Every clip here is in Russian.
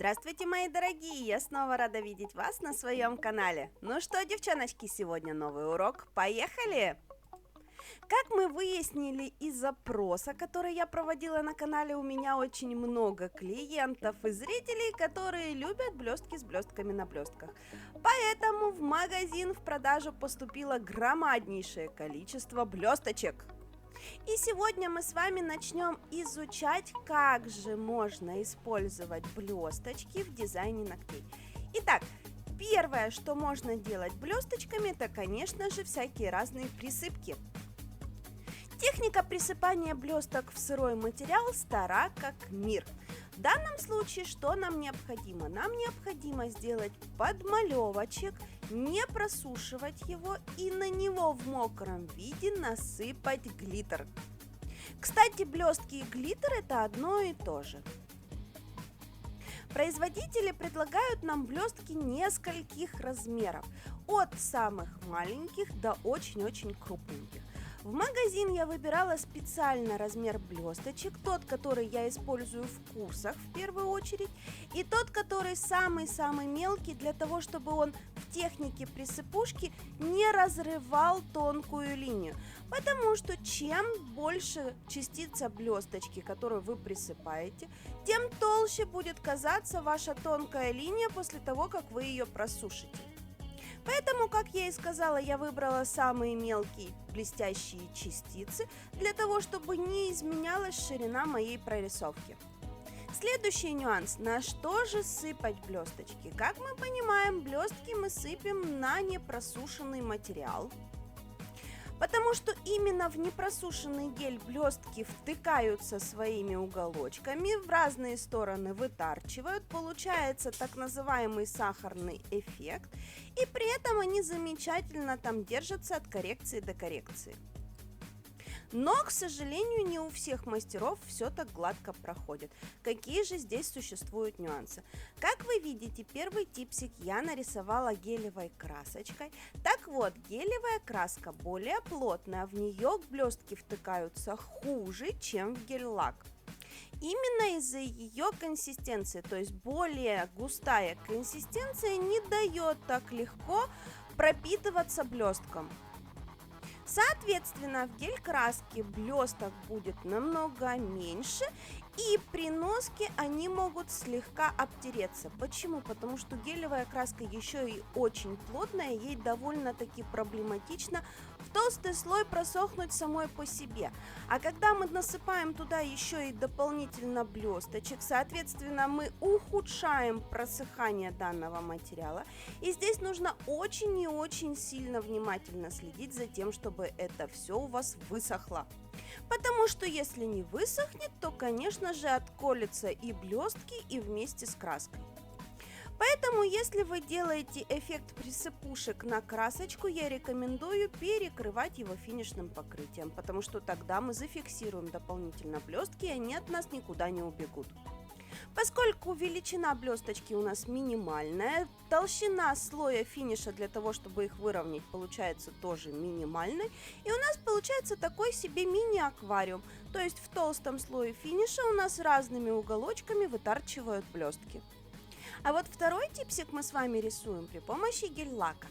Здравствуйте, мои дорогие! Я снова рада видеть вас на своем канале. Ну что, девчоночки, сегодня новый урок. Поехали! Как мы выяснили из запроса, который я проводила на канале, у меня очень много клиентов и зрителей, которые любят блестки с блестками на блестках. Поэтому в магазин в продажу поступило громаднейшее количество блесточек. И сегодня мы с вами начнем изучать, как же можно использовать блесточки в дизайне ногтей. Итак, первое, что можно делать блесточками, это, конечно же, всякие разные присыпки. Техника присыпания блесток в сырой материал стара как мир. В данном случае что нам необходимо? Нам необходимо сделать подмалевочек, не просушивать его и на него в мокром виде насыпать глиттер. Кстати, блестки и глиттер это одно и то же. Производители предлагают нам блестки нескольких размеров, от самых маленьких до очень-очень крупненьких. В магазин я выбирала специально размер блесточек, тот, который я использую в курсах в первую очередь, и тот, который самый-самый мелкий, для того, чтобы он в технике присыпушки не разрывал тонкую линию. Потому что чем больше частица блесточки, которую вы присыпаете, тем толще будет казаться ваша тонкая линия после того, как вы ее просушите. Поэтому, как я и сказала, я выбрала самые мелкие блестящие частицы, для того, чтобы не изменялась ширина моей прорисовки. Следующий нюанс. На что же сыпать блесточки? Как мы понимаем, блестки мы сыпем на непросушенный материал. Потому что именно в непросушенный гель блестки втыкаются своими уголочками, в разные стороны вытарчивают, получается так называемый сахарный эффект, и при этом они замечательно там держатся от коррекции до коррекции. Но, к сожалению, не у всех мастеров все так гладко проходит. Какие же здесь существуют нюансы? Как вы видите, первый типсик я нарисовала гелевой красочкой. Так вот, гелевая краска более плотная, в нее блестки втыкаются хуже, чем в гель-лак. Именно из-за ее консистенции, то есть более густая консистенция, не дает так легко пропитываться блесткам. Соответственно, в гель-краске блесток будет намного меньше, и при носке они могут слегка обтереться. Почему? Потому что гелевая краска еще и очень плотная, ей довольно-таки проблематично в толстый слой просохнуть самой по себе. А когда мы насыпаем туда еще и дополнительно блесточек, соответственно, мы ухудшаем просыхание данного материала. И здесь нужно очень и очень сильно внимательно следить за тем, чтобы это все у вас высохло. Потому что если не высохнет, то, конечно же, отколются и блестки, и вместе с краской. Поэтому, если вы делаете эффект присыпушек на красочку, я рекомендую перекрывать его финишным покрытием, потому что тогда мы зафиксируем дополнительно блестки, и они от нас никуда не убегут. Поскольку величина блесточки у нас минимальная, толщина слоя финиша для того, чтобы их выровнять, получается тоже минимальной, и у нас получается такой себе мини-аквариум, то есть в толстом слое финиша у нас разными уголочками вытарчивают блестки. А вот второй типсик мы с вами рисуем при помощи гель-лака.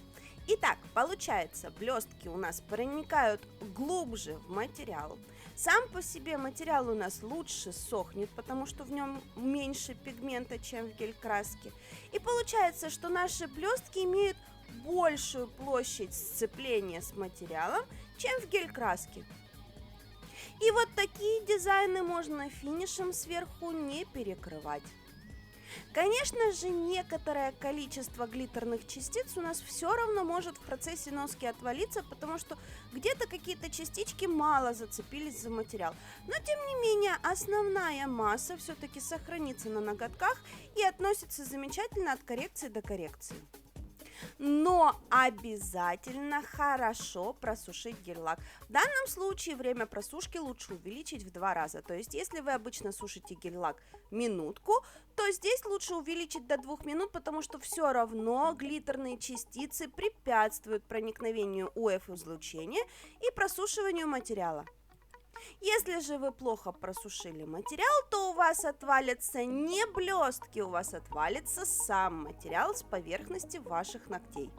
Итак, получается, блестки у нас проникают глубже в материал. Сам по себе материал у нас лучше сохнет, потому что в нем меньше пигмента, чем в гель-краске. И получается, что наши блестки имеют большую площадь сцепления с материалом, чем в гель-краске. И вот такие дизайны можно финишем сверху не перекрывать. Конечно же, некоторое количество глиттерных частиц у нас все равно может в процессе носки отвалиться, потому что где-то какие-то частички мало зацепились за материал. Но, тем не менее, основная масса все-таки сохранится на ноготках и относится замечательно от коррекции до коррекции. Но обязательно хорошо просушить гель-лак. В данном случае время просушки лучше увеличить в 2 раза. То есть, если вы обычно сушите гель-лак минутку, то здесь лучше увеличить до 2 минут, потому что все равно глиттерные частицы препятствуют проникновению УФ-излучения и просушиванию материала. Если же вы плохо просушили материал, то у вас отвалятся не блестки, у вас отвалится сам материал с поверхности ваших ногтей.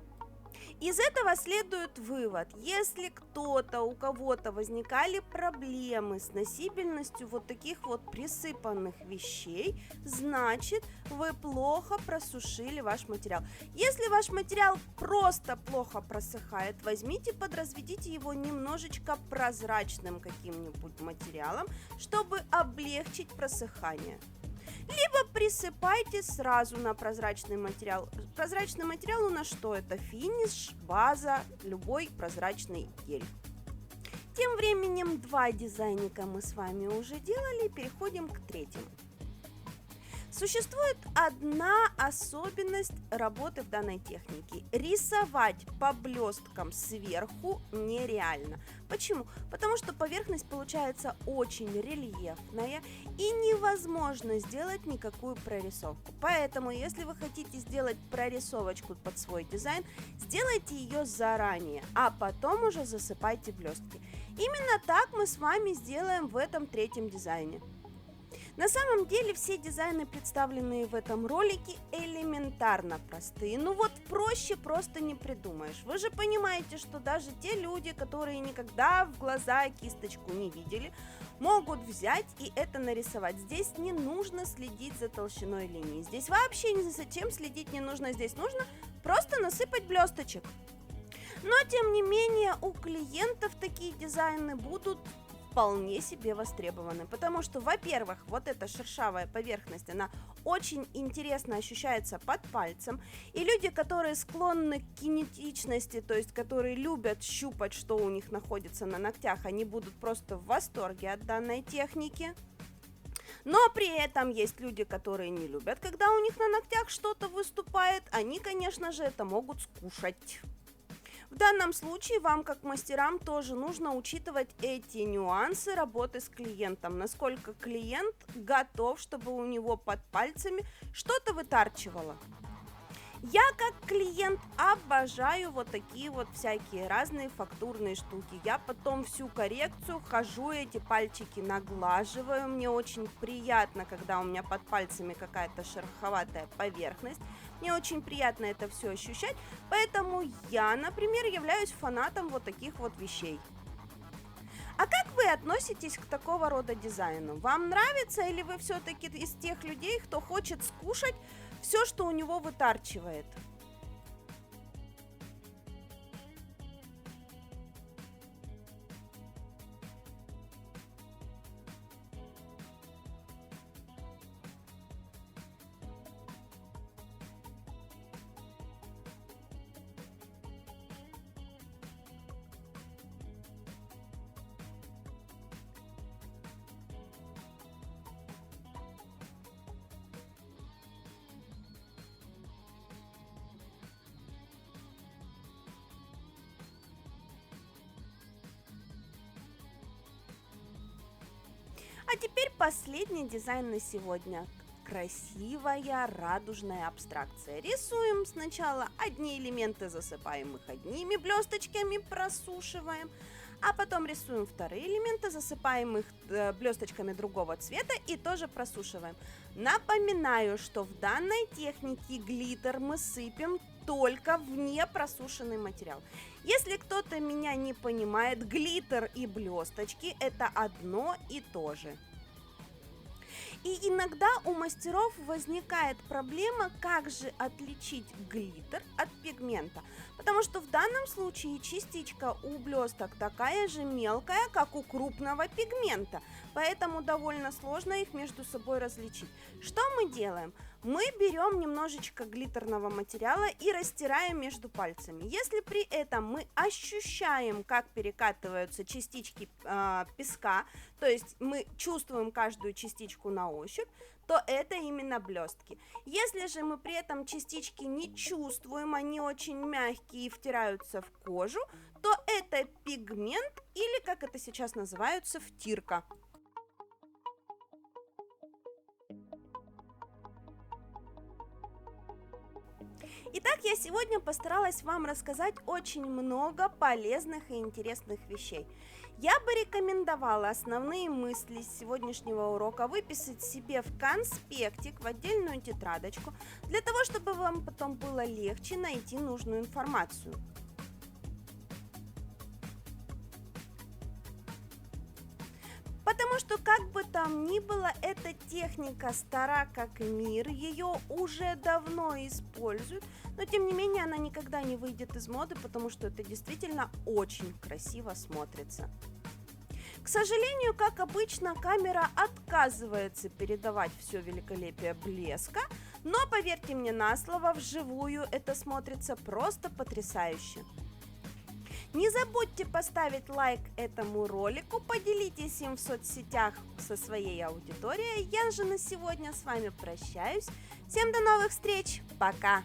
Из этого следует вывод: если у кого-то возникали проблемы с носибельностью вот таких вот присыпанных вещей, значит, вы плохо просушили ваш материал. Если ваш материал просто плохо просыхает, возьмите, подразведите его немножечко прозрачным каким-нибудь материалом, чтобы облегчить просыхание. Либо присыпайте сразу на прозрачный материал. Прозрачный материал у нас что? Это финиш, база, любой прозрачный гель. Тем временем 2 дизайника мы с вами уже делали, переходим к третьему. Существует одна особенность работы в данной технике. Рисовать по блесткам сверху нереально. Почему? Потому что поверхность получается очень рельефная и невозможно сделать никакую прорисовку. Поэтому, если вы хотите сделать прорисовочку под свой дизайн, сделайте ее заранее, а потом уже засыпайте блестки. Именно так мы с вами сделаем в этом третьем дизайне. На самом деле все дизайны, представленные в этом ролике, элементарно простые. Ну вот проще просто не придумаешь. Вы же понимаете, что даже те люди, которые никогда в глаза кисточку не видели, могут взять и это нарисовать. Здесь не нужно следить за толщиной линии. Здесь вообще ни за чем следить не нужно. Здесь нужно просто насыпать блесточек. Но тем не менее у клиентов такие дизайны будут вполне себе востребованы, потому что, во-первых, вот эта шершавая поверхность, она очень интересно ощущается под пальцем, и люди, которые склонны к кинетичности, то есть которые любят щупать, что у них находится на ногтях, они будут просто в восторге от данной техники. Но при этом есть люди, которые не любят, когда у них на ногтях что-то выступает, они, конечно же, это могут скушать. В данном случае вам, как мастерам, тоже нужно учитывать эти нюансы работы с клиентом, насколько клиент готов, чтобы у него под пальцами что-то вытарчивало. Я как клиент обожаю вот такие вот всякие разные фактурные штуки. Я потом всю коррекцию хожу, эти пальчики наглаживаю. Мне очень приятно, когда у меня под пальцами какая-то шероховатая поверхность. Мне очень приятно это все ощущать. Поэтому я, например, являюсь фанатом вот таких вот вещей. А как вы относитесь к такого рода дизайну? Вам нравится или вы все-таки из тех людей, кто хочет скушать все, что у него вытарчивает? А теперь последний дизайн на сегодня. Красивая радужная абстракция. Рисуем сначала одни элементы, засыпаем их одними блесточками, просушиваем, а потом рисуем вторые элементы, засыпаем их блесточками другого цвета и тоже просушиваем. Напоминаю, что в данной технике глиттер мы сыпем только в непросушенный материал. Если кто-то меня не понимает, глиттер и блесточки это одно и то же. И иногда у мастеров возникает проблема, как же отличить глиттер от пигмента. Потому что в данном случае частичка у блесток такая же мелкая, как у крупного пигмента. Поэтому довольно сложно их между собой различить. Что мы делаем? Мы берем немножечко глиттерного материала и растираем между пальцами. Если при этом мы ощущаем, как перекатываются частички песка, то есть мы чувствуем каждую частичку на ощупь, то это именно блестки. Если же мы при этом частички не чувствуем, они очень мягкие и втираются в кожу, то это пигмент или, как это сейчас называется, втирка. Итак, я сегодня постаралась вам рассказать очень много полезных и интересных вещей. Я бы рекомендовала основные мысли с сегодняшнего урока выписать себе в конспектик, в отдельную тетрадочку, для того, чтобы вам потом было легче найти нужную информацию. Потому что, как бы там ни было, эта техника стара как мир, ее уже давно используют, но тем не менее она никогда не выйдет из моды, потому что это действительно очень красиво смотрится. К сожалению, как обычно, камера отказывается передавать все великолепие блеска, но поверьте мне на слово, вживую это смотрится просто потрясающе. Не забудьте поставить лайк этому ролику, поделитесь им в соцсетях со своей аудиторией. Я же на сегодня с вами прощаюсь. Всем до новых встреч. Пока!